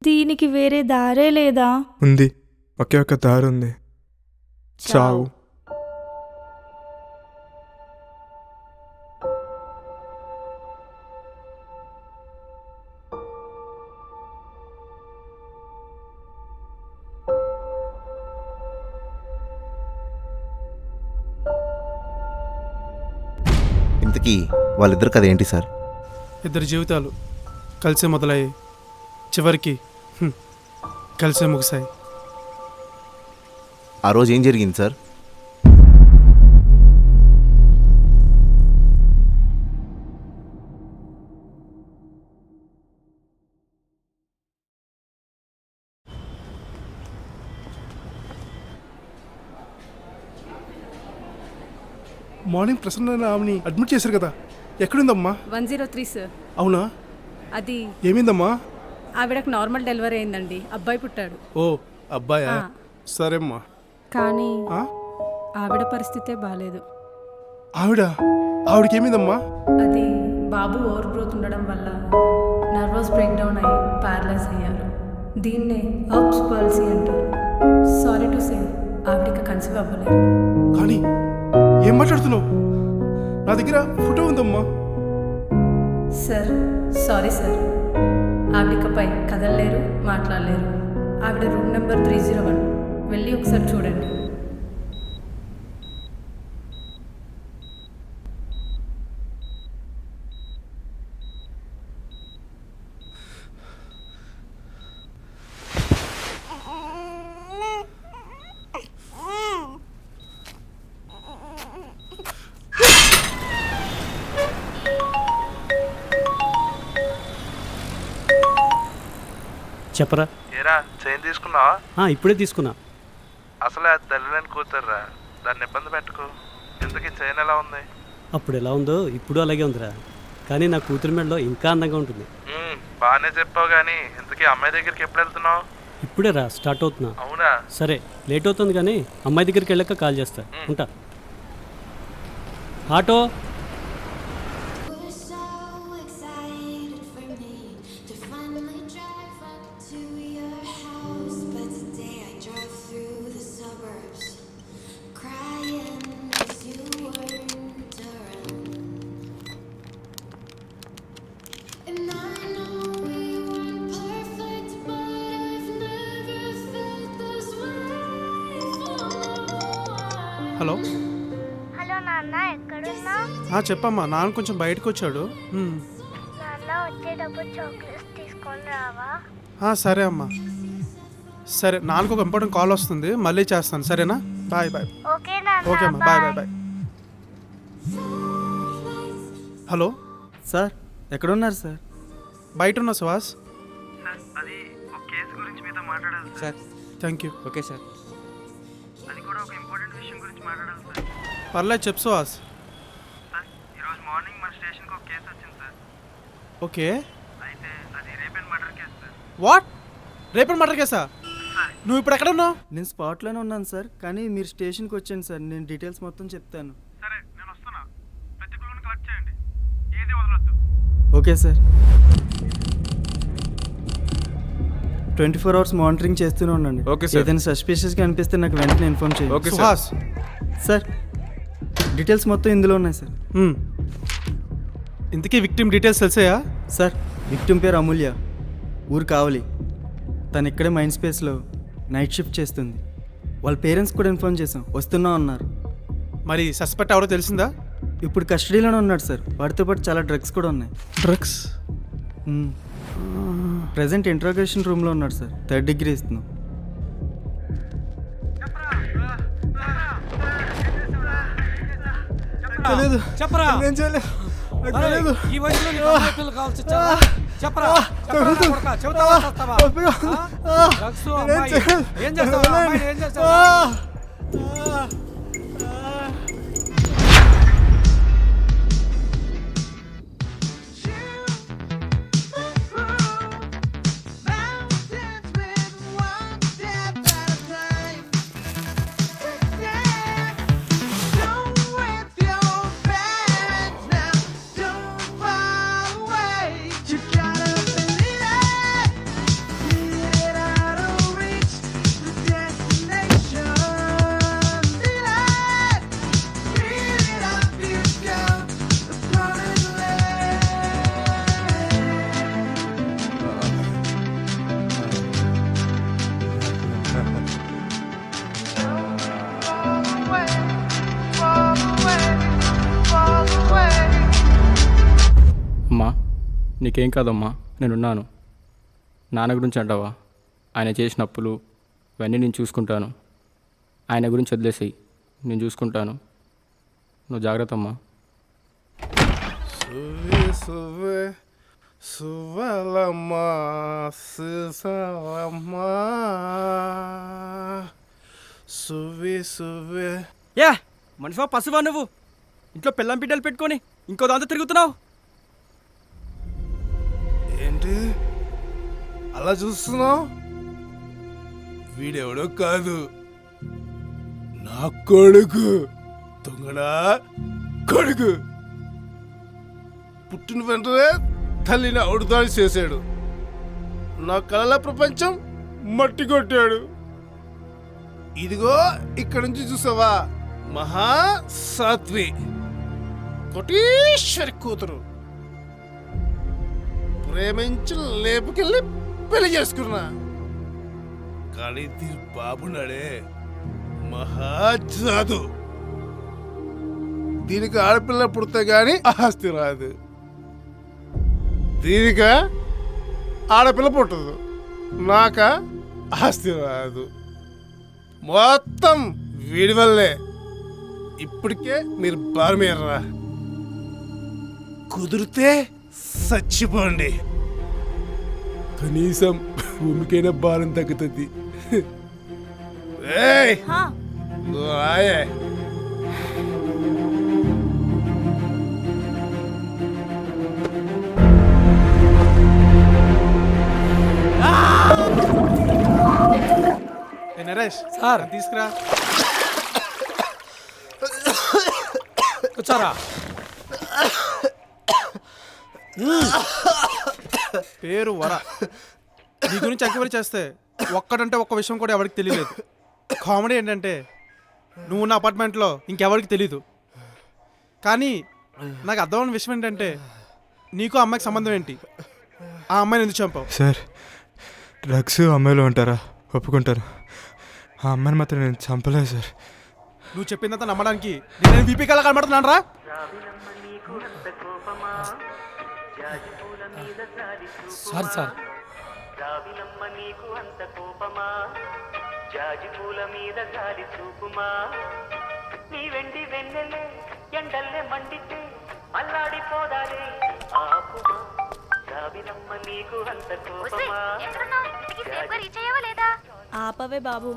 దీనికి వేరే దారే లేదా? ఉంది, ఒకే ఒక దారి ఉంది. చావు. ఇంతకీ వాళ్ళిద్దరు కథ ఏంటి సార్? ఇద్దరు జీవితాలు కలిసే మొదలయ్యాయి, చివరికి కలిసే ముగిశాయి. ఆ రోజు ఏం జరిగింది సార్? మార్నింగ్ ప్రసన్న ఆమెని అడ్మిట్ చేశారు కదా, ఎక్కడుందమ్మా? 103 సార్. అవునా? అది ఏమైందమ్మా? ఆవిడకు నార్మల్ డెలివరీ అయిందండి, అబ్బాయి పుట్టాడు. ఓ అబ్బాయా? సరేమ్మా. కానీ ఆవిడ పరిస్థితే బాగాలేదు. ఆవిడకి ఏమైందమ్మా? అది బాబు ఓవర్ గ్రోత్ ఉండడం వల్ల నర్వస్ బ్రేక్ డౌన్ అయ్యి ప్యారలైజ్ అయ్యారు. దీన్నే హర్బ్స్ పాలసీ అంటారు. సారీ టు సే, ఆవిడకి కన్సీవ్ అవ్వలేదు. కానీ ఏం మాట్లాడుతున్నావు? నా దగ్గర ఫోటో ఉందమ్మా. సార్ సారీ సార్, ఆవిడకపై కదలలేరు, మాట్లాడలేరు. ఆవిడ రూమ్ నెంబర్ 301 వెళ్ళి ఒకసారి చూడండి. చెప్పరా. ఏరా చైన్ తీసుకున్నావా? ఇప్పుడే తీసుకున్నా. అసలే అది తల్లిని కూతుర్రా, దాన్ని ఇబ్బంది పెట్టుకో. ఇంతకీ చైన్ ఎలా ఉంది? అప్పుడు ఎలా ఉందో ఇప్పుడు అలాగే ఉందిరా, కానీ నా కూతురి మెడలో ఇంకా అందంగా ఉంటుంది. బాగానే చెప్పావు, కానీ ఇంతకీ అమ్మాయి దగ్గరికి ఎప్పుడు వెళ్తున్నావు? ఇప్పుడే రా స్టార్ట్ అవుతున్నా. అవునా? సరే లేట్ అవుతుంది, కానీ అమ్మాయి దగ్గరికి వెళ్ళాక కాల్ చేస్తా. ఉంటా. ఆటో. హలో. హలో నాన్న, ఎక్కడున్నా? చెప్పమ్మా. నాన్న కొంచెం బయటకు వచ్చాడు. నాన్న వచ్చేటప్పుడు చాక్లెట్స్ తీసుకొని రావా? సరే అమ్మా. సరే, నాన్నకు ఒక ఇంపార్టెంట్ కాల్ వస్తుంది, మళ్ళీ చేస్తాను. సరేనా? Bye bye. ఓకే నాన్న. ఓకే అమ్మా, bye bye bye. Hello sir, ఎక్కడున్నారు సార్? బయట ఉన్నా సుహాస్. సార్, అది ఒక కేసు గురించి మీతో మాట్లాడాలి sir. Thank you. Okay sir. అది కూడా ఒక ఇంపార్టెంట్ విషయం గురించి మాట్లాడాలి సార్. పర్లేదు, చెప్పు సుహాస్. సార్, ఈరోజు మార్నింగ్ మన స్టేషన్కి ఒక కేసు వచ్చింది సార్. ఓకే. అయితే అది rape and murder case sir. What? Rape and murder కేసా? నువ్వు ఇప్పుడు ఎక్కడ ఉన్నావు? నేను స్పాట్లోనే ఉన్నాను సార్, కానీ మీరు స్టేషన్కి వచ్చాను సార్. నేను డీటెయిల్స్ మొత్తం చెప్తాను. సరే, నేను వస్తున్నా. ప్రతి పిల్లల్ని కలెక్ట్ చేయండి, ఏది వదలొద్దు. Okay sir. 24 hours మానిటరింగ్ చేస్తూనే ఉండండి. Okay sir. ఏదైనా సస్పిషియస్గా అనిపిస్తే నాకు వెంటనే ఇన్ఫార్మ్ చేయండి. ఓకే సుహాస్. సార్, డీటెయిల్స్ మొత్తం ఇందులో ఉన్నాయి సార్. ఇంతకీ విక్టిమ్ డీటెయిల్స్ తెలిసాయా? సార్, విక్టిమ్ పేరు అమూల్య, ఊరు కావాలి. తను ఇక్కడే మైండ్ స్పేస్లో నైట్ షిఫ్ట్ చేస్తుంది. వాళ్ళ పేరెంట్స్ కూడా ఇన్ఫార్మ్ చేసాం, వస్తున్నా ఉన్నారు. మరి సస్పెక్ట్ ఎవరో తెలిసిందా? ఇప్పుడు కస్టడీలోనే ఉన్నాడు సార్. వాటితో పాటు చాలా డ్రగ్స్ కూడా ఉన్నాయి. డ్రగ్స్? ప్రెజెంట్ ఇంట్రాగేషన్ రూమ్లో ఉన్నాడు సార్. 3rd degree ఇస్తున్నాం. తెలియదు. చెప్పరా. నేను చేయలేదు. తెలియదు. ఈ వయసులో చెప్పరా. ఏం చేస్తావు? అమ్మా నీకేం కాదమ్మా, నేనున్నాను. నాన్న గురించి అంటావా? ఆయన చేసిన అప్పులు ఇవన్నీ నేను చూసుకుంటాను. ఆయన గురించి వదిలేసేయి, నేను చూసుకుంటాను. నువ్వు జాగ్రత్త అమ్మా. సువ్వే సువ్వే సువ్వలమ్మా సువ్వలమ్మా సువ్వే సువ్వే. యా మనిషివా పసువా నువ్వు? ఇంట్లో పిల్లం బిడ్డలు పెట్టుకొని ఇంకో దాంతో తిరుగుతున్నావు. ఏంటి అలా చూస్తున్నావు? వీడెవడో కాదు, నా కొడుకు. దొంగడా కొడుకు. పుట్టిన వెంటనే తల్లిని అవుడుదాడి చేశాడు. నా కలల ప్రపంచం మట్టి కొట్టాడు. ఇదిగో ఇక్కడ నుంచి చూసావా, మహాసాత్వి కోటీశ్వరి కూతురు. ప్రేమించి లేపుకెళ్ళి పెళ్లి చేసుకున్నా. కానీ దీని బాబున్నాడే మహాజాదు. దీనికి ఆడపిల్ల పుడితే గాని ఆస్తి రాదు, దీనిక ఆడపిల్ల పుట్టదు, నాక ఆస్తి రాదు. మొత్తం వీడి వల్లే. ఇప్పటికే మీరు బారమేర్రా. కుదిరితే చచ్చిపోండి, కనీసం భూమికైనా భారం తగ్గుతుంది. ఏయ్ నువ్వు రాయే. నరేష్ సార్ తీసుకురా. వచ్చారా? పేరు వర. నీ గురించి ఎంక్వైరీ చేస్తే ఒక్కడంటే ఒక్క విషయం కూడా ఎవరికి తెలియలేదు. కామెడీ ఏంటంటే నువ్వు నా అపార్ట్మెంట్లో ఇంకెవరికి తెలీదు. కానీ నాకు అర్థమైన విషయం ఏంటంటే నీకు అమ్మాయికి సంబంధం ఏంటి? ఆ అమ్మాయిని ఎందుకు చంపావు? సార్ డ్రగ్స్ అమ్మాయిలో ఉంటారా? ఒప్పుకుంటారు. ఆ అమ్మాయిని మాత్రం నేను చంపలేదు సార్. నువ్వు చెప్పిందంతా నమ్మడానికి నేను వీపీ కళ కనబడుతున్నాను రా. Sorry sir. ఆపవే బాబు,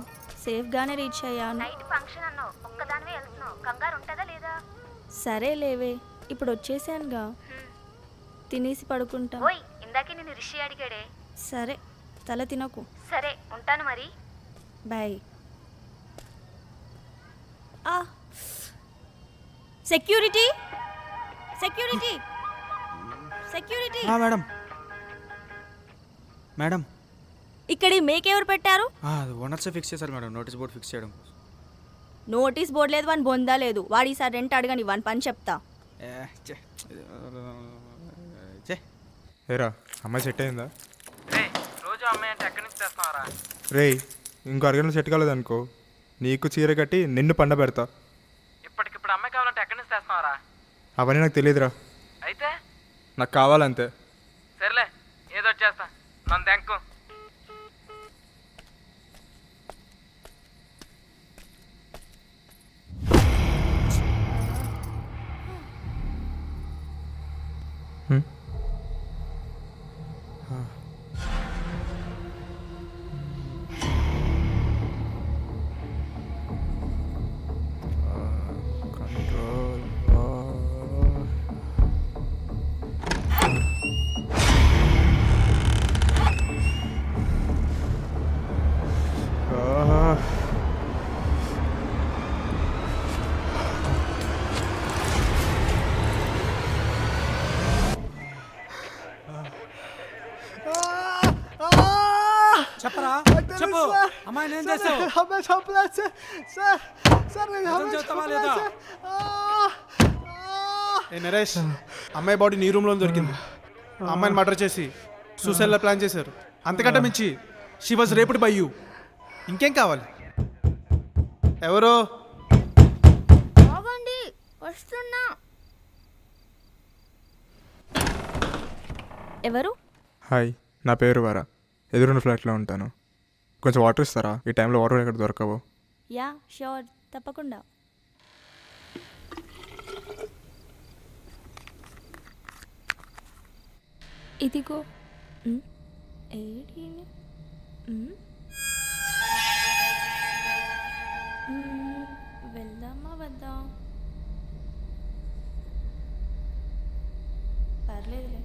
సేఫ్గానే రీచ్ అయ్యాను. నైట్ ఫంక్షన్ అన్నావు, ఒక్కదానివే వెళ్తున్నావు, కంగారు ఉంటుందా లేదా? సరే లేవే, ఇప్పుడు వచ్చేసానుగా, తినేసి పడుకుంటా. ఓయ్ ఇందాకే నేను రిషి అడిగాడే. సరే తల తినకు. సరే ఉంటాను మరి. Bye. Security security security. Madam madam ఇక్కడ ఈ మేక్ ఎవరు పెట్టారు? అది ఓనర్స్ ఫిక్స్ చేశారు మేడం, నోటీస్ బోర్డు ఫిక్స్ చేయడం. నోటీస్ బోర్డు లేదు, వాని బొందా లేదు. వాడు ఈసారి రెంట్ అడగని, వాని పని చెప్తా. ఏరా అమ్మాయి సెట్ అయిందా? రోజు అమ్మాయి అంటే ఎక్కడి నుంచి తెస్తున్నారా? రేయ్ ఇంకో అరగంటలో సెట్ కాలేదనుకో, నీకు చీర కట్టి నిన్ను పండ పెడతా. ఇప్పటికిప్పుడు అమ్మాయి కావాలంటే ఎక్కడి నుంచి తెస్తున్నారా? అవన్నీ నాకు తెలియదురా, అయితే నాకు కావాలంతే. సరేలే, ఏదో చేస్తా, నన్ను దెంకు. చెప్పరా, చెప్పు. అమ్మాయి నేను చేస్తావు? అమ్మాయి చంపలేదు సార్. సార్ సార్ నేను అమ్మాయి చెప్తావా లేదా? ఏ నరేష్, అమ్మాయి బాడీ నీ రూమ్లో దొరికింది. ఆ అమ్మాయిని మర్డర్ చేసి సూసైడ్లో ప్లాన్ చేశారు. అంతకంటే మించి she was raped by you. ఇంకేం కావాలి? ఎవరో ఆగండి, వస్తున్నా. ఎవరు? హాయ్, నా పేరు వర. ఎదురున్న ఫ్లాట్లో ఉంటాను. కొంచెం వాటర్ ఇస్తారా? ఈ టైంలో వాటర్ ఎక్కడ దొరకవు. యా ష్యూర్, తప్పకుండా. ఇదిగో. ఏడి వెళ్దామా వద్దా? పర్లేదులే.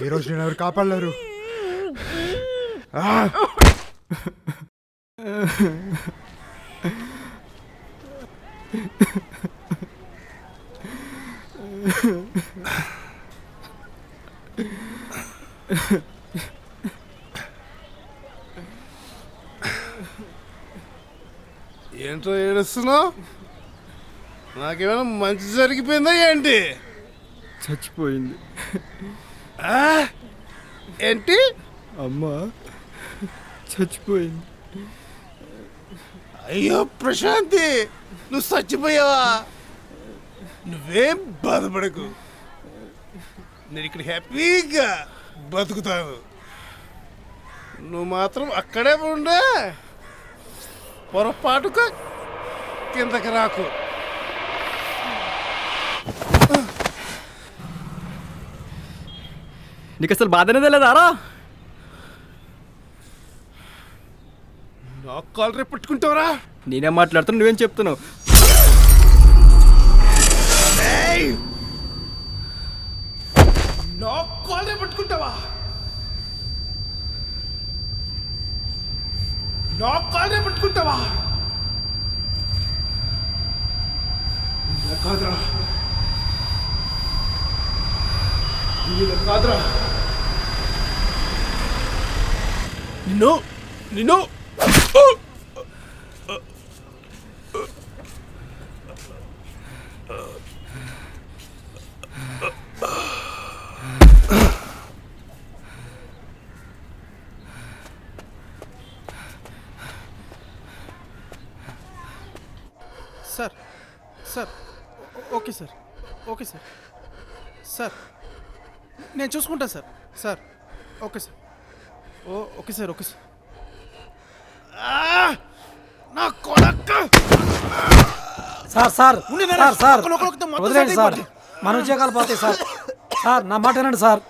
ఈరోజు నేను ఎవరు కాపాడలేరు. ఏంటో ఏడుస్తున్నావు? నాకేమైనా మంచి జరిగిపోయిందా ఏంటి? చచ్చిపోయింది. ఏంటి? అమ్మ చచ్చిపోయింది. అయ్యో ప్రశాంతి, నువ్వు చచ్చిపోయావా? నువ్వేం బాధపడకు, నేను ఇక్కడ హ్యాపీగా బతుకుతాను. నువ్వు మాత్రం అక్కడే ఉండే, పొరపాటుగా కిందకి రాకు. నీకు అసలు బాధ అనేది లేదారా? నాకు కాల్ రేపు పెట్టుకుంటావురా? నేనేం మాట్లాడుతున్నా, నువ్వేం చెప్తున్నావు? నాకు కాల్ రేపు పెట్టుకుంటావా? నాకు కాల్ రేపు పెట్టుకుంటావా? కాదురా, కాదురా, నిన్ను నిన్ను sir sir okay sir, okay sir. Sir నేను చూసుకుంటాను sir. Sir okay sir. Okay sir, okay sir. నా కొడక! సార్ సార్ సార్ సార్ వదిలేండి సార్, మన ఉద్యోగాలు పోతాయి సార్. సార్ నా మాట వినండి సార్.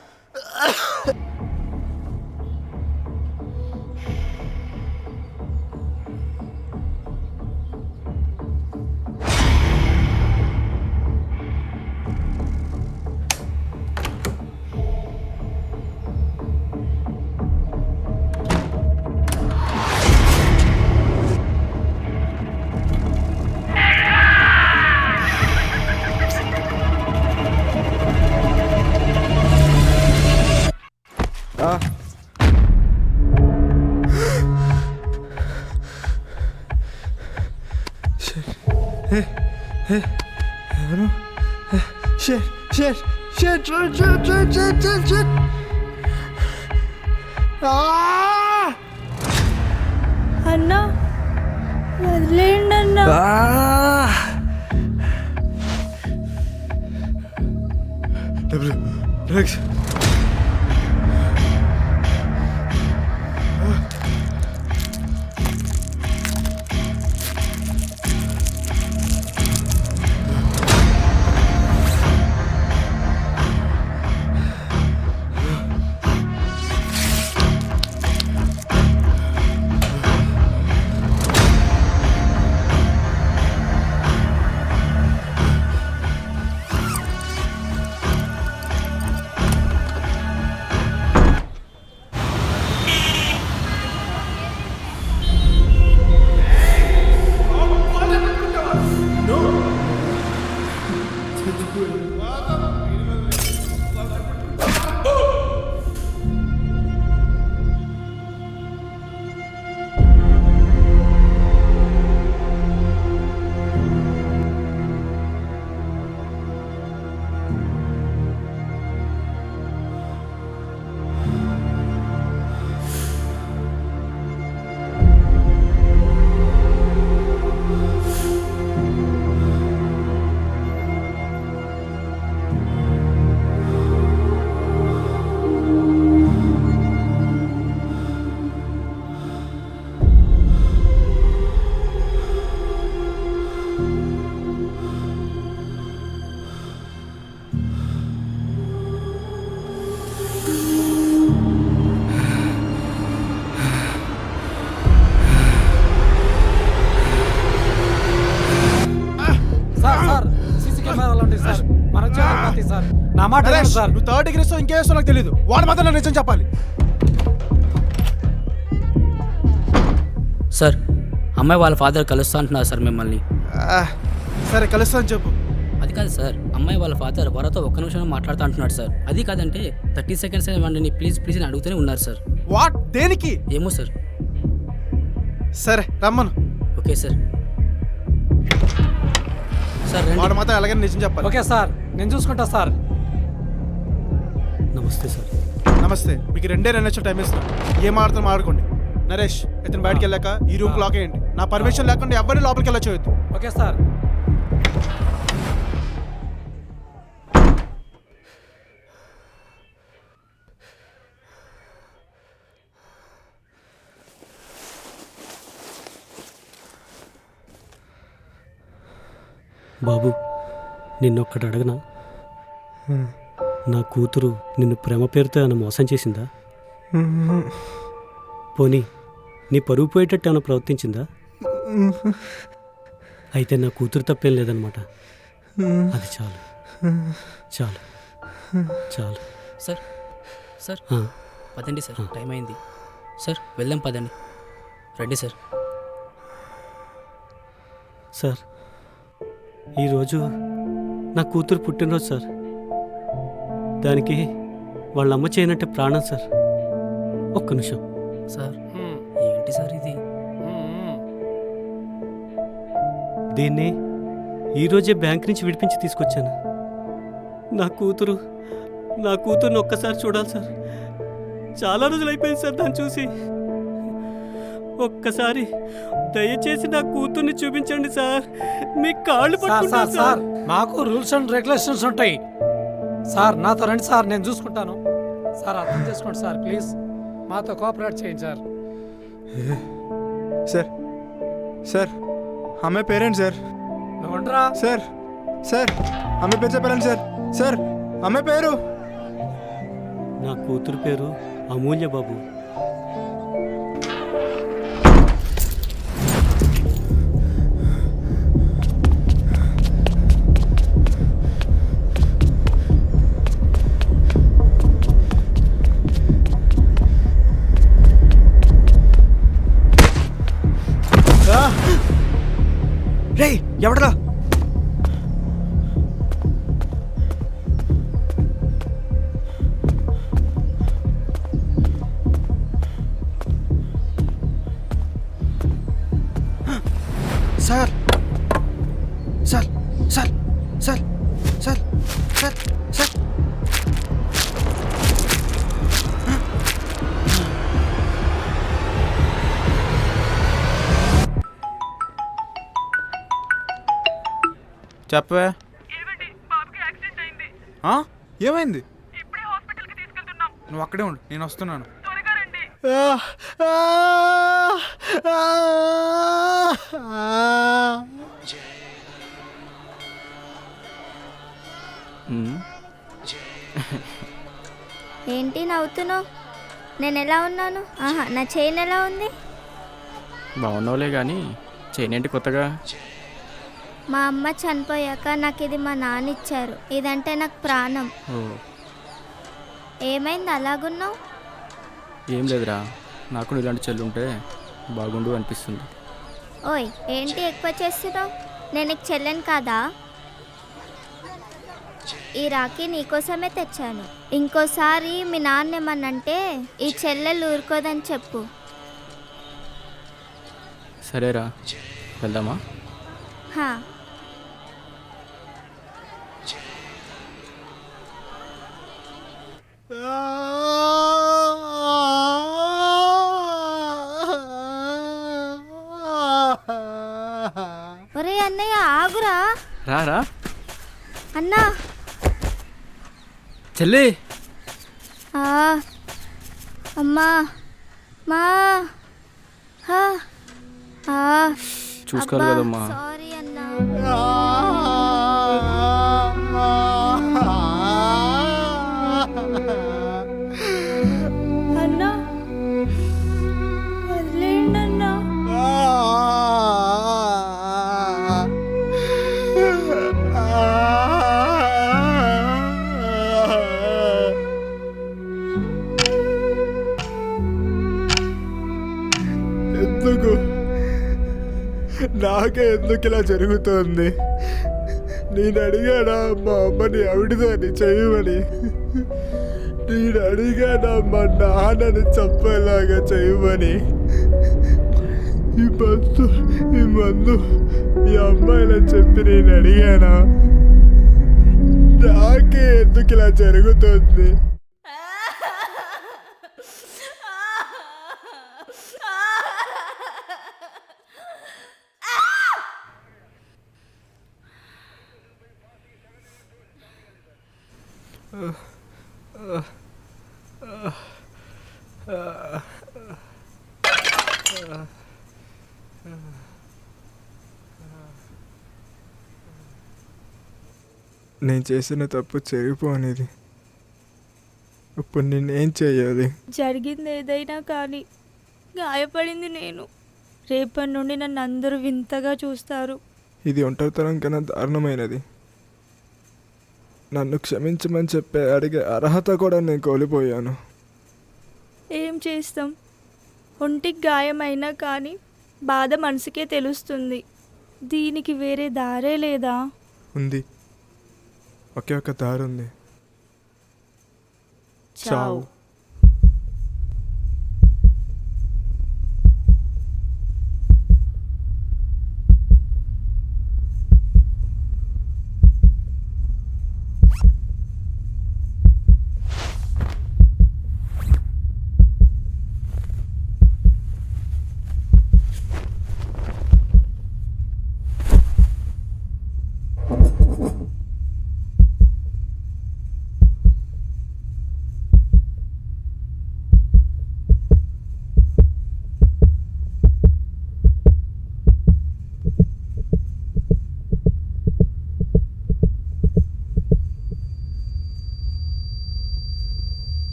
ఎవరు? Share share share share share share share share share. అన్నా వదిలేయండి అన్నా. డ్రగ్స్. సార్. నువ్వు థర్డ్ డిగ్రీ ఇస్తావు ఇంకేం ఇస్తావు నాకు తెలియదు. వాడు మాత్రం నాకు నిజం చెప్పాలి. సార్ అమ్మాయి వాళ్ళ ఫాదర్ కలుస్తా అంటున్నారు సార్ మిమ్మల్ని. సరే కలుస్తాను చెప్పు. అది కాదు సార్, అమ్మాయి వాళ్ళ ఫాదర్ వరతో ఒక్క నిమిషం మాట్లాడుతూ అంటున్నాడు సార్. అది కాదంటే 30 సెకండ్స్ ఇవ్వండి ప్లీజ్ ప్లీజ్ అని అడుగుతూనే ఉన్నారు సార్. వాట్ దేనికి? ఏమో సార్. సరే రమ్మను. Okay sir. సార్ వాడు మాత్రం అలాగే నిజం చెప్పాలి. ఓకే సార్, నేను చూసుకుంటా సార్. నమస్తే సార్. నమస్తే. మీకు 2 నిమిషాలు టైం ఇస్తాను. ఏం ఆడుతాం ఆడుకోండి. నరేష్ ఇతను బయటకు వెళ్ళాక ఈ రూమ్ లాక్ అయ్యండి. నా పర్మిషన్ లేకుండా ఎవరిని లోపలికి వెళ్ళొచ్చు. Okay sir. బాబు నిన్నొక్కటి అడగనా? నా కూతురు నిన్ను ప్రేమ పేరుతో ఏమైనా మోసం చేసిందా? పోనీ నీ పరుగు పోయేటట్టు ఏమైనా ప్రవర్తించిందా? అయితే నా కూతురు తప్పేం లేదనమాట. అది చాలు చాలు చాలు. సార్ సార్ పదండి సార్, టైం అయింది సార్, వెళ్దాం పదండి. రండి సార్. సార్ ఈరోజు నా కూతురు పుట్టినరోజు సార్. దానికి వాళ్ళ అమ్మ చేయనట్టే ప్రాణం సార్. ఒక్క నిమిషం సార్. ఏంటి సార్ ఇది? దీన్ని ఈరోజే బ్యాంక్ నుంచి విడిపించి తీసుకొచ్చాను. నా కూతురుని ఒక్కసారి చూడాలి సార్. చాలా రోజులు అయిపోయింది సార్ దాన్ని చూసి. ఒక్కసారి దయచేసి నా కూతుర్ని చూపించండి సార్. మీ కాళ్ళు పట్టుకుంటాను సార్. మాకు రూల్స్ అండ్ రెగ్యులేషన్స్ ఉంటాయి సార్. నాతో రండి సార్, నేను చూసుకుంటాను సార్. అర్థం చేసుకోండి సార్ ప్లీజ్. మాతో కోఆపరేట్ చేయండి సార్. సార్ సార్ అమ్మాయి పేరెంట్ సార్. నువ్వుండ్రా సార్. సార్ అమ్మాయి పేరు చెప్పారండి సార్. సార్ అమ్మాయి పేరు. నా కూతురు పేరు అమూల్య బాబు. రే ఎవడరా? Sir sir sir sir sir sir sir చెప్పవే. ఏమైంది? నువ్వు అక్కడే ఉండు, నేను వస్తున్నాను. ఏంటి నవ్వుతున్నావు? నేను ఎలా ఉన్నాను? ఆహా, నా చైన్ ఎలా ఉంది? బాగున్నావులే కానీ చైన్ ఏంటి కొత్తగా? మా అమ్మ చనిపోయాక నాకు ఇది మా నాన్న ఇచ్చారు. ఇదంటే నాకు ప్రాణం. ఏమైంది అలాగున్నావు? ఏం లేదురా, నాకు ఇలాంటి చెల్లి ఉంటే బాగుండు అనిపిస్తుంది. ఓయ్ ఏంటి ఎక్కువ చేస్తున్నావు? నేను నీకు చెల్లెను కాదా? ఈ రాఖీ నీకోసమే తెచ్చాను. ఇంకోసారి మీ నాన్న ఏమన్నంటే ఈ చెల్లెలు ఊరుకోదని చెప్పు. సరేరా, వెళ్దామా? హా. ఒరే అన్నయ్య ఆగురా. రారా అన్నా. చెల్లి. అమ్మా మా చూసుకోవాలి కదమ్మా. సారీ అన్నా. అన్నా వదిలేయండి అన్నా. ఎందుకు నాకే ఎందుకు ఇలా జరుగుతోంది? నేను అడిగానా మా అమ్మని ఆవిడదాన్ని చేయమని? నేను అడిగానా మా నాన్నని చంపేలాగా చేయమని? ఈ మందు ఈ అమ్మాయిలని చెప్పి నేను అడిగానా? నాకే ఎందుకు ఇలా జరుగుతుంది? నేను చేసిన తప్పు చెరిపోనిది. ఇప్పుడు నేనేం చేయాలి? జరిగింది ఏదైనా కానీ గాయపడింది నేను. రేపటి నుండి నన్ను అందరూ వింతగా చూస్తారు. ఇది ఒంటరితనం కన్నా దారుణమైనది. నన్ను క్షమించమని చెప్పే అడిగే అర్హత కూడా నేను కోల్పోయాను. ఏం చేస్తాం? ఒంటికి గాయమైనా కానీ బాధ మనసుకే తెలుస్తుంది. దీనికి వేరే దారే లేదా? ఉంది, ఒకే ఒక దారి ఉంది. చావు.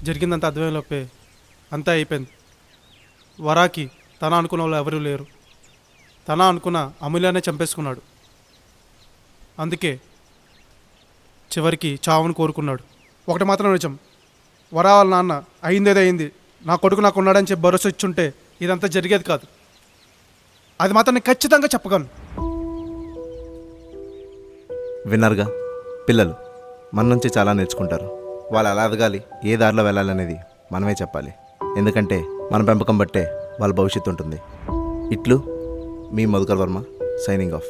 జరిగిందంత అర్థమైలోపే అంతా అయిపోయింది. వరాకి తన అనుకున్న వాళ్ళు ఎవరూ లేరు. తన అనుకున్న అమూల్యానే చంపేసుకున్నాడు. అందుకే చివరికి చావును కోరుకున్నాడు. ఒకటి మాత్రం నిజం, వరా వాళ్ళ నాన్న అయిందేదో అయింది, నా కొడుకు నాకు ఉన్నాడని చెప్పి భరోసా ఇచ్చుంటే ఇదంతా జరిగేది కాదు. అది మాత్రం నేను ఖచ్చితంగా చెప్పగలను. విన్నర్గా పిల్లలు మన నుంచి చాలా నేర్చుకుంటారు. వాళ్ళు ఎలా ఎదగాలి, ఏ దారిలో వెళ్ళాలనేది మనమే చెప్పాలి. ఎందుకంటే మన పెంపకం బట్టే వాళ్ళ భవిష్యత్తు ఉంటుంది. ఇట్లు మీ మధుకర్ వర్మ, సైనింగ్ ఆఫ్.